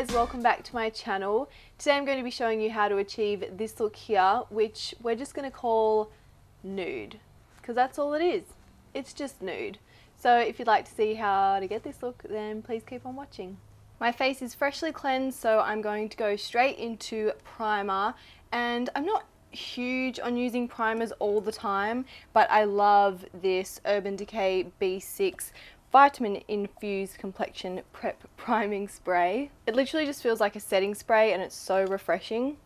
guys, welcome back to my channel. Today I'm going to be showing you how to achieve this look here, which we're just going to call nude, because that's all it is. It's just nude. So if you'd like to see how to get this look, then please keep on watching. My face is freshly cleansed, so I'm going to go straight into primer, and I'm not huge on using primers all the time, but I love this Urban Decay B6 vitamin infused complexion prep priming spray. It literally just feels like a setting spray and it's so refreshing.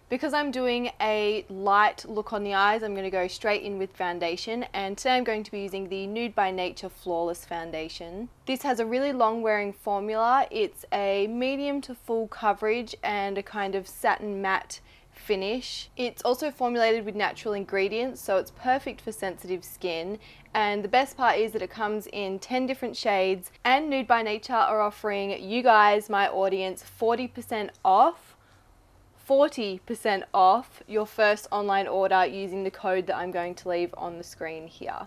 Because I'm doing a light look on the eyes, I'm going to go straight in with foundation, and today I'm going to be using the Nude By Nature Flawless Foundation. This has a really long wearing formula. It's a medium to full coverage and a kind of satin matte finish. It's also formulated with natural ingredients, so it's perfect for sensitive skin, and the best part is that it comes in 10 different shades, and Nude By Nature are offering you guys, my audience, 40% off your first online order using the code that I'm going to leave on the screen here.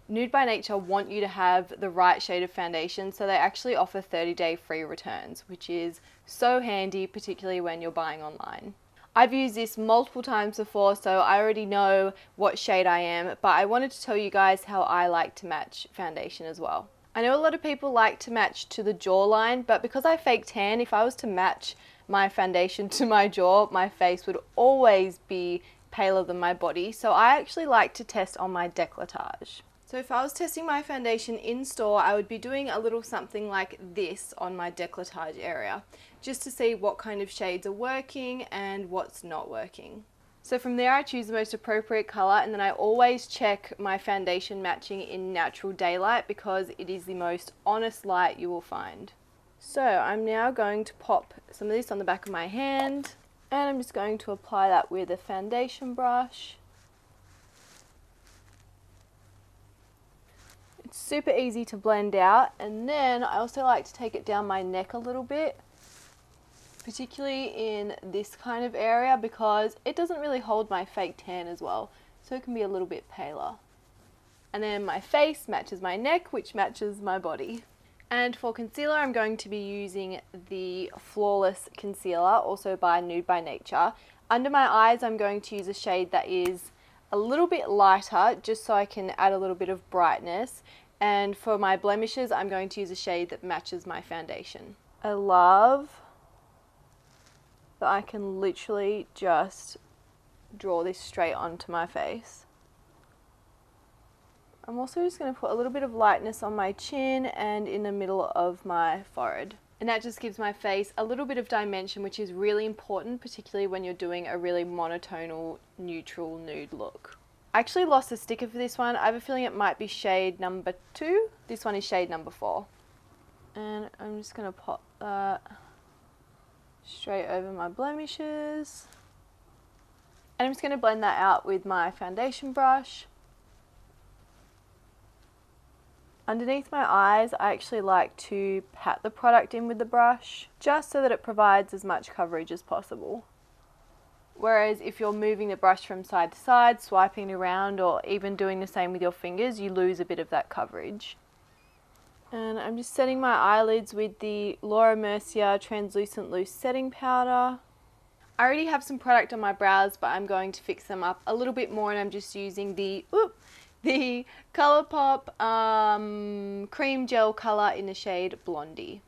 Nude By Nature want you to have the right shade of foundation, so they actually offer 30-day free returns, which is so handy, particularly when you're buying online. I've used this multiple times before, so I already know what shade I am, but I wanted to tell you guys how I like to match foundation as well. I know a lot of people like to match to the jawline, but because I fake tan, if I was to match my foundation to my jaw, my face would always be paler than my body, so I actually like to test on my décolletage. So if I was testing my foundation in store, I would be doing a little something like this on my décolletage area, just to see what kind of shades are working and what's not working. So from there I choose the most appropriate colour, and then I always check my foundation matching in natural daylight because it is the most honest light you will find. So I'm now going to pop some of this on the back of my hand, and I'm just going to apply that with a foundation brush. It's super easy to blend out, and then I also like to take it down my neck a little bit, particularly in this kind of area because it doesn't really hold my fake tan as well, so it can be a little bit paler. And then my face matches my neck, which matches my body. And for concealer, I'm going to be using the Flawless Concealer, also by Nude By Nature. Under my eyes, I'm going to use a shade that is a little bit lighter, just so I can add a little bit of brightness. And for my blemishes, I'm going to use a shade that matches my foundation. I love that I can literally just draw this straight onto my face. I'm also just going to put a little bit of lightness on my chin and in the middle of my forehead. And that just gives my face a little bit of dimension, which is really important, particularly when you're doing a really monotonal, neutral nude look. I actually lost a sticker for this one. I have a feeling it might be shade number 2. This one is shade number 4. And I'm just going to pop that straight over my blemishes. And I'm just going to blend that out with my foundation brush. Underneath my eyes, I actually like to pat the product in with the brush, just so that it provides as much coverage as possible. Whereas if you're moving the brush from side to side, swiping it around, or even doing the same with your fingers, you lose a bit of that coverage. And I'm just setting my eyelids with the Laura Mercier Translucent Loose Setting Powder. I already have some product on my brows, but I'm going to fix them up a little bit more, and I'm just using the ColourPop cream gel colour in the shade Blondie.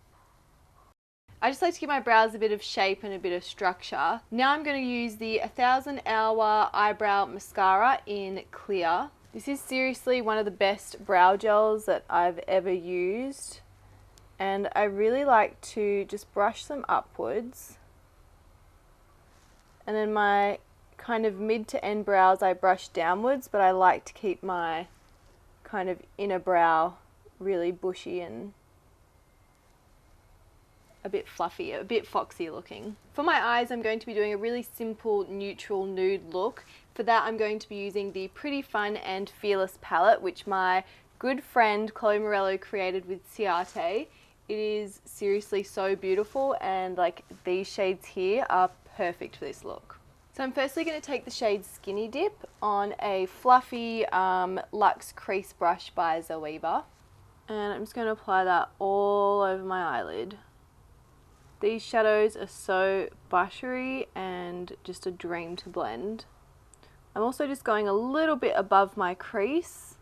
I just like to give my brows a bit of shape and a bit of structure. Now I'm going to use the 1000 Hour Eyebrow Mascara in Clear. This is seriously one of the best brow gels that I've ever used, and I really like to just brush them upwards, and then my kind of mid to end brows I brush downwards, but I like to keep my kind of inner brow really bushy and a bit fluffy, a bit foxy looking. For my eyes, I'm going to be doing a really simple neutral nude look. For that, I'm going to be using the Pretty Fun and Fearless palette, which my good friend Chloe Morello created with Ciate. It is seriously so beautiful, and like these shades here are perfect for this look. So I'm firstly going to take the shade Skinny Dip on a fluffy luxe crease brush by Zoeva. And I'm just going to apply that all over my eyelid. These shadows are so buttery and just a dream to blend. I'm also just going a little bit above my crease.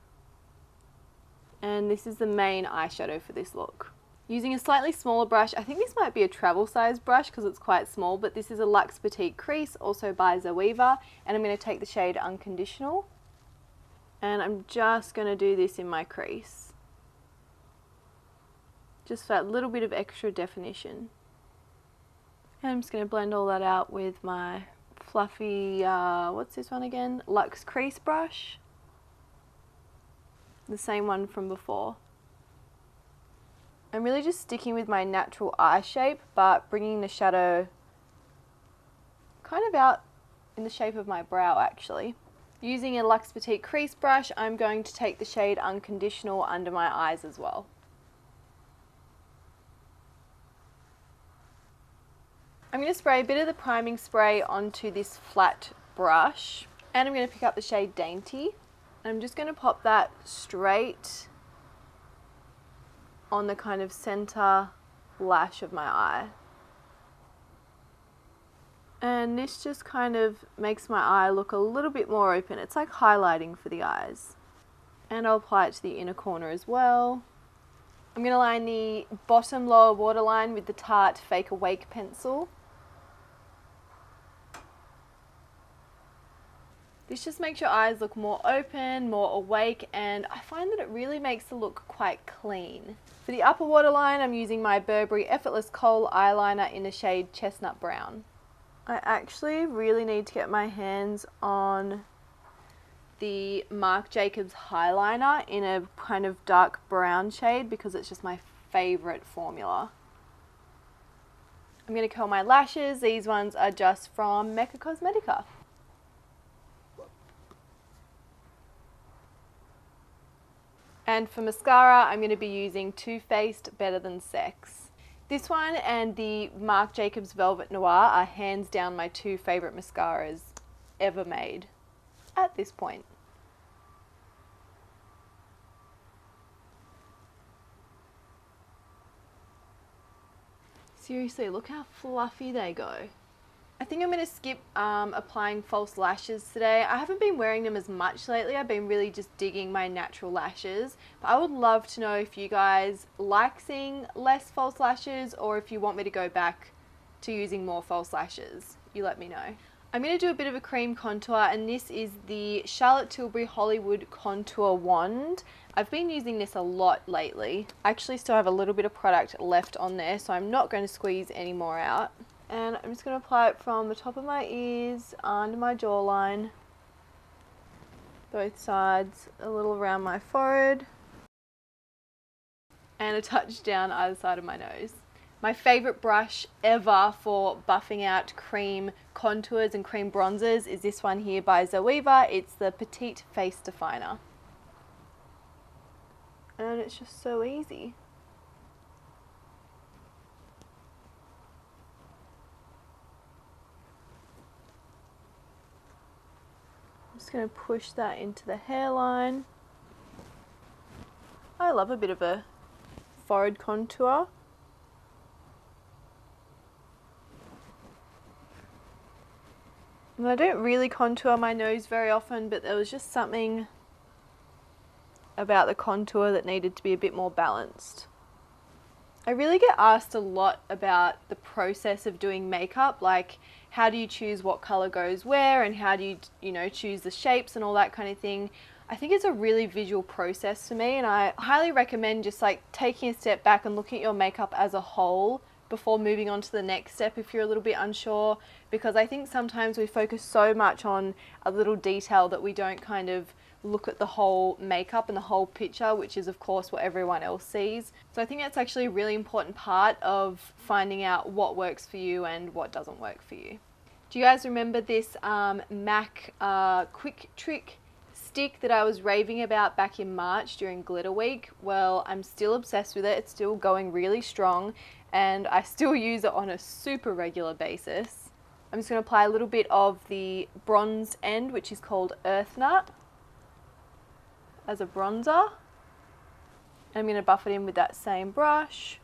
And this is the main eyeshadow for this look. Using a slightly smaller brush, I think this might be a travel size brush because it's quite small, but this is a Luxe Petite Crease, also by Zoeva, and I'm going to take the shade Unconditional. And I'm just going to do this in my crease. Just for that little bit of extra definition. And I'm just going to blend all that out with my fluffy, what's this one again? Luxe Crease brush. The same one from before. I'm really just sticking with my natural eye shape, but bringing the shadow kind of out in the shape of my brow actually. Using a Luxe Petite Crease brush, I'm going to take the shade Unconditional under my eyes as well. I'm going to spray a bit of the priming spray onto this flat brush, and I'm going to pick up the shade Dainty. I'm just going to pop that straight on the kind of center lash of my eye. And this just kind of makes my eye look a little bit more open. It's like highlighting for the eyes. And I'll apply it to the inner corner as well. I'm going to line the bottom lower waterline with the Tarte Fake Awake pencil. This just makes your eyes look more open, more awake, and I find that it really makes the look quite clean. For the upper waterline, I'm using my Burberry Effortless Kohl eyeliner in the shade Chestnut Brown. I actually really need to get my hands on the Marc Jacobs highliner in a kind of dark brown shade because it's just my favorite formula. I'm going to curl my lashes. These ones are just from Mecca Cosmetica. And for mascara, I'm going to be using Too Faced Better Than Sex. This one and the Marc Jacobs Velvet Noir are hands down my two favourite mascaras ever made at this point. Seriously, look how fluffy they go. I think I'm going to skip applying false lashes today. I haven't been wearing them as much lately. I've been really just digging my natural lashes. But I would love to know if you guys like seeing less false lashes or if you want me to go back to using more false lashes. You let me know. I'm going to do a bit of a cream contour, and this is the Charlotte Tilbury Hollywood Contour Wand. I've been using this a lot lately. I actually still have a little bit of product left on there, so I'm not going to squeeze any more out. And I'm just going to apply it from the top of my ears, under my jawline, both sides, a little around my forehead, and a touch down either side of my nose. My favourite brush ever for buffing out cream contours and cream bronzers is this one here by Zoeva. It's the Petite Face Definer. And it's just so easy. Just going to push that into the hairline. I love a bit of a forehead contour. And I don't really contour my nose very often, but there was just something about the contour that needed to be a bit more balanced. I really get asked a lot about the process of doing makeup, like how do you choose what color goes where and how do you choose the shapes and all that kind of thing. I think it's a really visual process for me, and I highly recommend just like taking a step back and looking at your makeup as a whole before moving on to the next step if you're a little bit unsure, because I think sometimes we focus so much on a little detail that we don't kind of look at the whole makeup and the whole picture, which is of course what everyone else sees. So I think that's actually a really important part of finding out what works for you and what doesn't work for you. Do you guys remember this MAC Quick Trick stick that I was raving about back in March during Glitter Week? Well, I'm still obsessed with it. It's still going really strong and I still use it on a super regular basis. I'm just going to apply a little bit of the bronze end, which is called Earth Nut, as a bronzer, I'm going to buff it in with that same brush.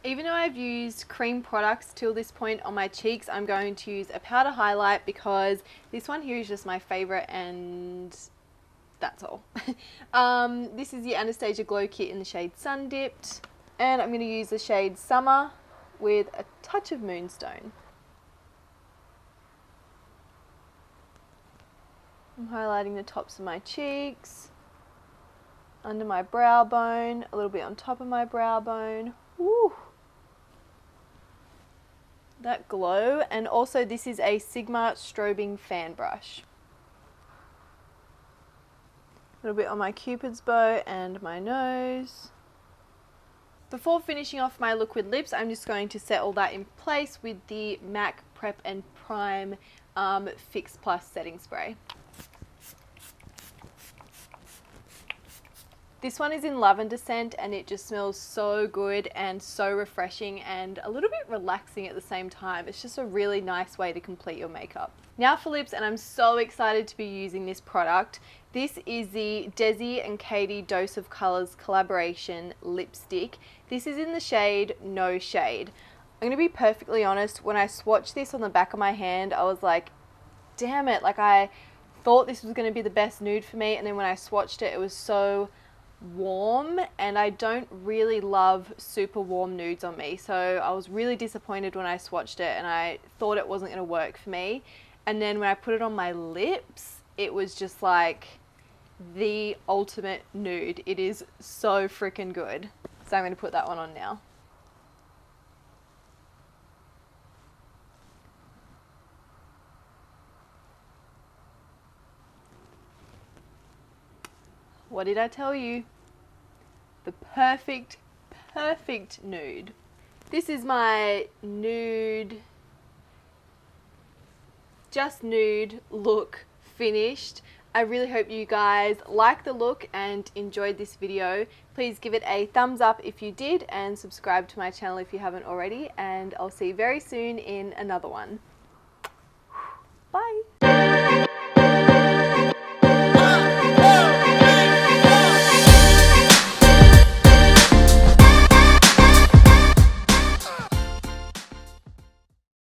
Even though I've used cream products till this point on my cheeks, I'm going to use a powder highlight because this one here is just my favorite, and that's all. This is the Anastasia Glow Kit in the shade Sun Dipped, and I'm going to use the shade Summer with a touch of Moonstone. I'm highlighting the tops of my cheeks, under my brow bone, a little bit on top of my brow bone. Woo! That glow. And also this is a Sigma strobing fan brush. A little bit on my cupid's bow and my nose. Before finishing off my look with lips, I'm just going to set all that in place with the MAC Prep and Prime Fix Plus setting spray. This one is in lavender scent, and it just smells so good and so refreshing and a little bit relaxing at the same time. It's just a really nice way to complete your makeup. Now for lips, and I'm so excited to be using this product. This is the Desi and Katie Dose of Colors collaboration lipstick. This is in the shade No Shade. I'm gonna be perfectly honest, when I swatched this on the back of my hand, I was like, damn it, like I thought this was gonna be the best nude for me, and then when I swatched it, it was so warm, and I don't really love super warm nudes on me, so I was really disappointed when I swatched it and I thought it wasn't going to work for me. And then when I put it on my lips, it was just like the ultimate nude. It is so freaking good. So I'm going to put that one on now. What did I tell you? The perfect nude. This is my nude, just nude look finished. I really hope you guys like the look and enjoyed this video. Please give it a thumbs up if you did, and subscribe to my channel if you haven't already, and I'll see you very soon in another one. Bye.